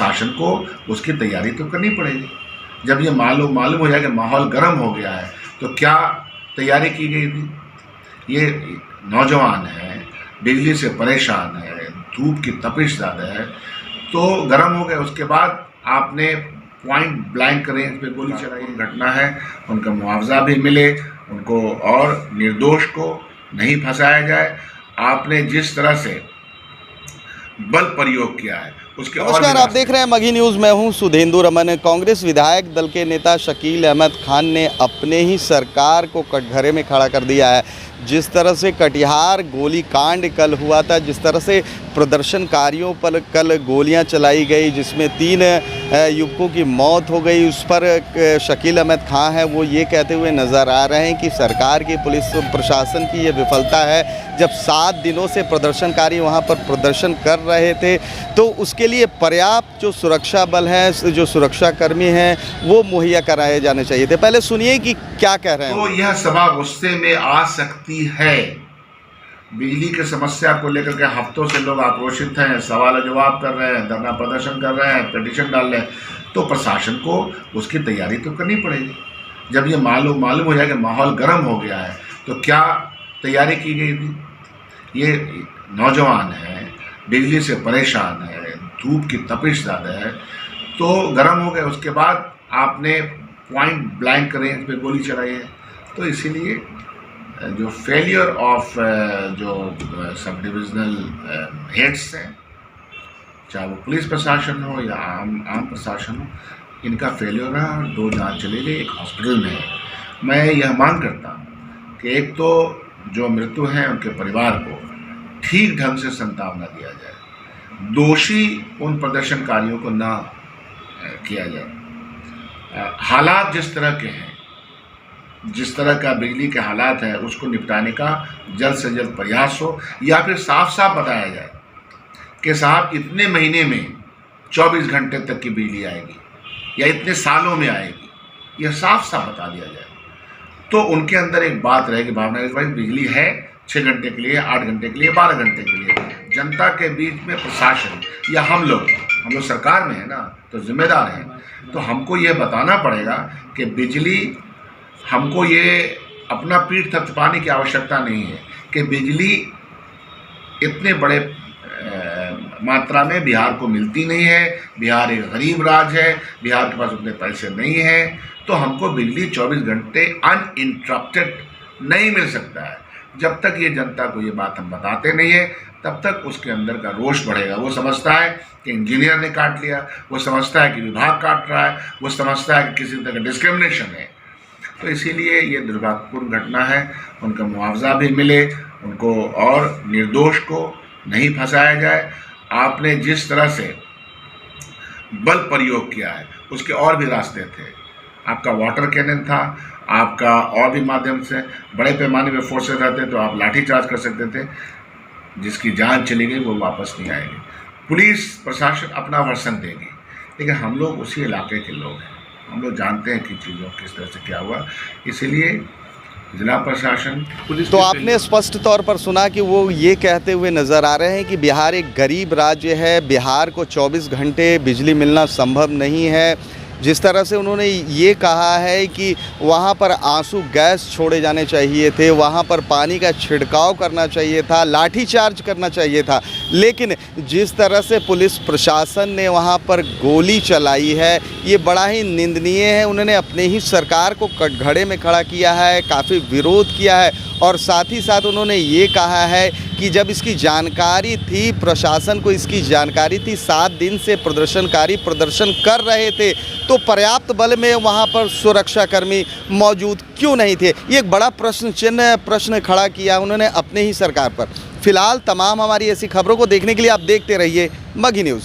प्रशासन को उसकी तैयारी तो करनी पड़ेगी। जब ये मालूम हो जाएगा माहौल गर्म हो गया है तो क्या तैयारी की गई थी। ये नौजवान है, बिजली से परेशान है, धूप की तपिश ज़्यादा है, तो गर्म हो गए। उसके बाद आपने पॉइंट ब्लैंक रेंज पे गोली चलाई। घटना है, उनका मुआवजा भी मिले उनको और निर्दोष को नहीं फंसाया जाए। आपने जिस तरह से बल प्रयोग किया है उसके और नमस्कार, आप देख रहे हैं मघी न्यूज़। मैं हूं सुधेंदु रमन। कांग्रेस विधायक दल के नेता शकील अहमद खान ने अपने ही सरकार को कटघरे में खड़ा कर दिया है। जिस तरह से कटिहार गोली कांड कल हुआ था, जिस तरह से प्रदर्शनकारियों पर कल गोलियां चलाई गई, जिसमें 3 युवकों की मौत हो गई, उस पर शकील अहमद खान है वो ये कहते हुए नज़र आ रहे हैं कि सरकार की, पुलिस प्रशासन की ये विफलता है। जब 7 दिनों से प्रदर्शनकारी वहां पर प्रदर्शन कर रहे थे तो उसके लिए पर्याप्त जो सुरक्षा बल है, जो सुरक्षाकर्मी हैं, वो मुहैया कराए जाने चाहिए थे। पहले सुनिए कि क्या कह रहे हैं। तो यह सभा गुस्से में आ सकती है। बिजली की समस्या को लेकर के हफ्तों से लोग आक्रोशित हैं, सवाल जवाब कर रहे हैं, धरना प्रदर्शन कर रहे हैं, पिटीशन डाल रहे हैं, तो प्रशासन को उसकी तैयारी तो करनी पड़ेगी। जब ये मालूम हो जाएगा माहौल गर्म हो गया है तो क्या तैयारी की गई थी। ये नौजवान है, बिजली से परेशान है, धूप की तपिश ज़्यादा है, तो गर्म हो गए। उसके बाद आपने पॉइंट ब्लैंक रेंज पे गोली चलाई है। तो इसीलिए जो फेलियर ऑफ जो सब डिविजनल हेड्स हैं, चाहे वो पुलिस प्रशासन हो या आम प्रशासन हो, इनका फेलियर रहा और 2 जान चले गए, एक हॉस्पिटल में है। मैं यह मांग करता हूँ कि एक तो जो मृत्यु हैं उनके परिवार को ठीक ढंग से संतावना दिया जाए, दोषी उन प्रदर्शनकारियों को ना किया जाए। हालात जिस तरह के हैं, जिस तरह का बिजली के हालात है, उसको निपटाने का जल्द से जल्द प्रयास हो, या फिर साफ साफ बताया जाए कि साहब इतने महीने में 24 घंटे तक की बिजली आएगी या इतने सालों में आएगी, यह साफ साफ बता दिया जाए। तो उनके अंदर एक बात रहेगी, भावना, इस भाई बिजली है 6 घंटे के लिए, 8 घंटे के लिए, 12 घंटे के लिए। जनता के बीच में प्रशासन या हम लोग सरकार में है ना, तो जिम्मेदार हैं। तो हमको ये बताना पड़ेगा कि बिजली, हमको ये अपना पीठ थपथपाने की आवश्यकता नहीं है कि बिजली इतने बड़े मात्रा में बिहार को मिलती नहीं है। बिहार एक गरीब राज्य है, बिहार के पास उतने पैसे नहीं हैं, तो हमको बिजली 24 घंटे अनइंटरप्टेड नहीं मिल सकता है। जब तक ये जनता को ये बात हम बताते नहीं है, तब तक उसके अंदर का रोष बढ़ेगा। वो समझता है कि इंजीनियर ने काट लिया, वो समझता है कि विभाग काट रहा है, वो समझता है कि किसी तरह का डिस्क्रिमिनेशन है। तो इसीलिए ये दुर्भाग्यपूर्ण घटना है। उनका मुआवजा भी मिले उनको और निर्दोष को नहीं फंसाया जाए। आपने जिस तरह से बल प्रयोग किया है उसके और भी रास्ते थे। आपका वाटर कैनन था, आपका और भी माध्यम से बड़े पैमाने पे फोर्सेस रहते तो आप लाठी चार्ज कर सकते थे। जिसकी जान चली गई वो वापस नहीं आएगी। पुलिस प्रशासन अपना वर्सन देगी, लेकिन हम लोग उसी इलाके के लोग हैं, हम लोग जानते हैं कि चीज़ों किस तरह से क्या हुआ। इसीलिए जिला प्रशासन, पुलिस। तो आपने स्पष्ट तौर पर सुना कि वो ये कहते हुए नज़र आ रहे हैं कि बिहार एक गरीब राज्य है, बिहार को 24 घंटे बिजली मिलना संभव नहीं है। जिस तरह से उन्होंने ये कहा है कि वहाँ पर आंसू गैस छोड़े जाने चाहिए थे, वहाँ पर पानी का छिड़काव करना चाहिए था, लाठी चार्ज करना चाहिए था, लेकिन जिस तरह से पुलिस प्रशासन ने वहाँ पर गोली चलाई है ये बड़ा ही निंदनीय है। उन्होंने अपने ही सरकार को कटघरे में खड़ा किया है, काफ़ी विरोध किया है और साथ ही साथ उन्होंने ये कहा है कि जब इसकी जानकारी थी, प्रशासन को इसकी जानकारी थी, 7 दिन से प्रदर्शनकारी प्रदर्शन कर रहे थे, तो पर्याप्त बल में वहाँ पर सुरक्षाकर्मी मौजूद क्यों नहीं थे। ये एक बड़ा प्रश्न खड़ा किया उन्होंने अपने ही सरकार पर। फिलहाल तमाम हमारी ऐसी खबरों को देखने के लिए आप देखते रहिए मघी न्यूज़।